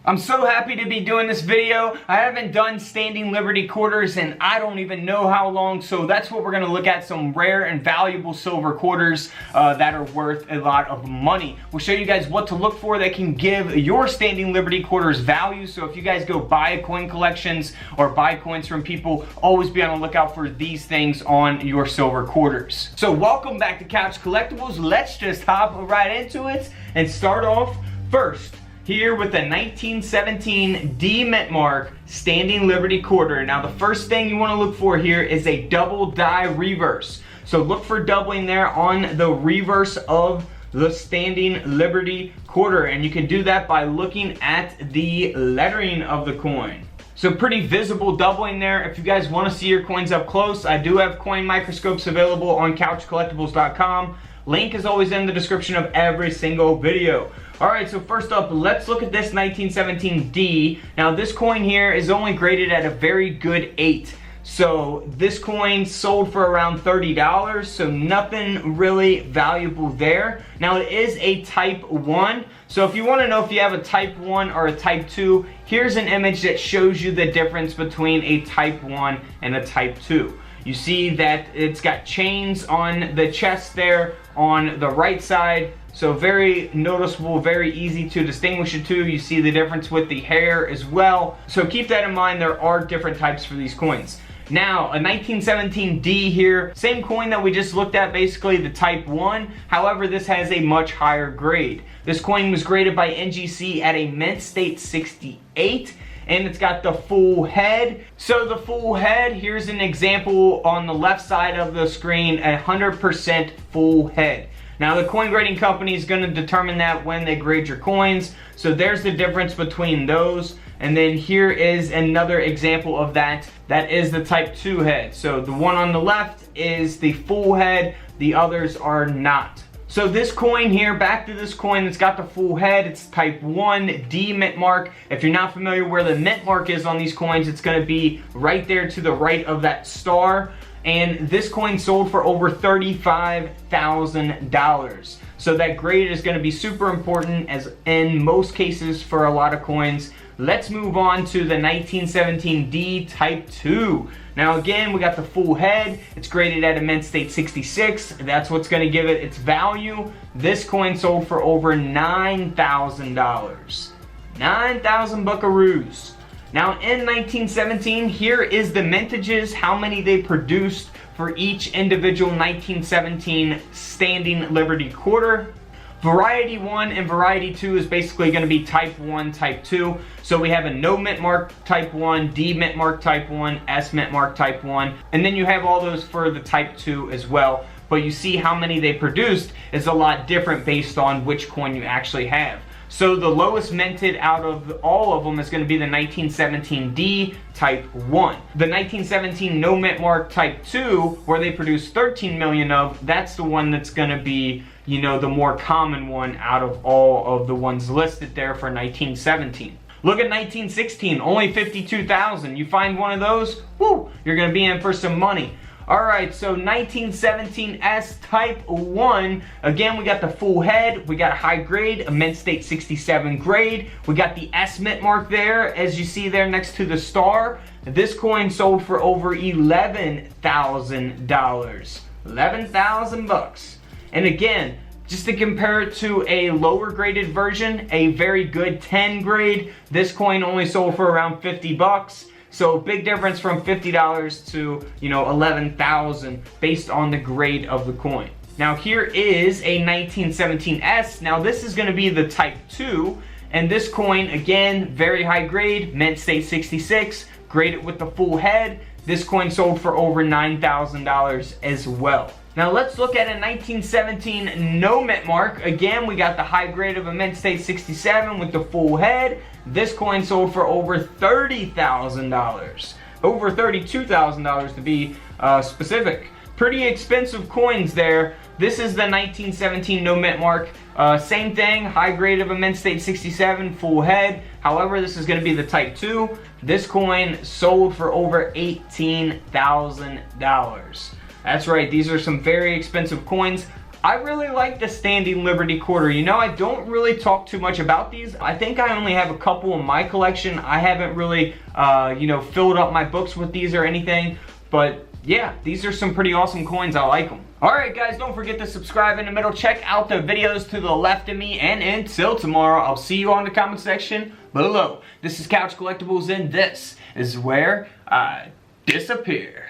I'm so happy to be doing this video. I haven't done standing Liberty quarters and I don't even know how long, so that's what we're going to look at, some rare and valuable silver quarters that are worth a lot of money. We'll show you guys what to look for that can give your standing Liberty quarters value, so if you guys go buy coin collections or buy coins from people, always be on the lookout for these things on your silver quarters. So welcome back to Couch Collectibles. Let's just hop right into it and start off first here with the 1917 D Mint Mark Standing Liberty Quarter. Now the first thing you want to look for here is a double die reverse. So look for doubling there on the reverse of the Standing Liberty Quarter, and you can do that by looking at the lettering of the coin. So pretty visible doubling there. If you guys want to see your coins up close, I do have coin microscopes available on couchcollectibles.com. Link is always in the description of every single video. Alright, so first up, let's look at this 1917 D. Now this coin here is only graded at a very good 8. So this coin sold for around $30, so nothing really valuable there. Now it is a type 1. So if you want to know if you have a type 1 or a type 2, here's an image that shows you the difference between a type 1 and a type 2. You see that it's got chains on the chest there on the right side. So very noticeable, very easy to distinguish the two. You see the difference with the hair as well. So keep that in mind, there are different types for these coins. Now, a 1917 D here, same coin that we just looked at, basically the type 1. However, this has a much higher grade. This coin was graded by NGC at a mint state 68. And it's got the full head. So the full head, here's an example on the left side of the screen, 100% full head. Now the coin grading company is going to determine that when they grade your coins. So there's the difference between those. And then here is another example of that. That is the type 2 head. So the one on the left is the full head, the others are not. So this coin here, back to this coin that's got the full head, it's type 1 D Mint Mark. If you're not familiar where the mint mark is on these coins, it's going to be right there to the right of that star. And this coin sold for over $35,000. So that grade is going to be super important, as in most cases for a lot of coins. Let's move on to the 1917 D Type 2. Now again, we got the full head. It's graded at a mint state 66. That's what's going to give it its value. This coin sold for over $9,000. 9,000 buckaroos. Now in 1917, here is the mintages, how many they produced for each individual 1917 Standing Liberty Quarter. Variety 1 and Variety 2 is basically going to be Type 1, Type 2. So we have a No Mint Mark Type 1, D Mint Mark Type 1, S Mint Mark Type 1, and then you have all those for the Type 2 as well. But you see how many they produced is a lot different based on which coin you actually have. So the lowest minted out of all of them is going to be the 1917 D Type 1. The 1917 No Mint Mark Type 2, where they produced 13 million of, that's the one that's going to be, you know, the more common one out of all of the ones listed there for 1917. Look at 1916, only 52,000. You find one of those, whoo, you're going to be in for some money. Alright, so 1917 S Type 1, again we got the full head, we got a high grade, a mint state 67 grade, we got the S Mint Mark there, as you see there next to the star. This coin sold for over $11,000. 11,000 bucks. And again, just to compare it to a lower graded version, a very good 10 grade, this coin only sold for around 50 bucks. So big difference from $50 to, you know, 11,000 based on the grade of the coin. Now here is a 1917 S. Now this is going to be the Type 2, and this coin again very high grade, mint state 66, graded with the full head. This coin sold for over $9,000 as well. Now let's look at a 1917 No Mint Mark. Again, we got the high grade of a mint state 67 with the full head. This coin sold for over $30,000. Over $32,000 to be specific. Pretty expensive coins there. This is the 1917 No Mint Mark. Same thing, high grade of a mint state 67, full head. However, this is going to be the Type 2. This coin sold for over $18,000. That's right, these are some very expensive coins. I really like the Standing Liberty quarter. You know, I don't really talk too much about these. I think I only have a couple in my collection. I haven't really, you know, filled up my books with these or anything. But yeah, these are some pretty awesome coins. I like them. Alright guys, don't forget to subscribe in the middle. Check out the videos to the left of me. And until tomorrow, I'll see you on the comment section below. This is Couch Collectibles, and this is where I disappear.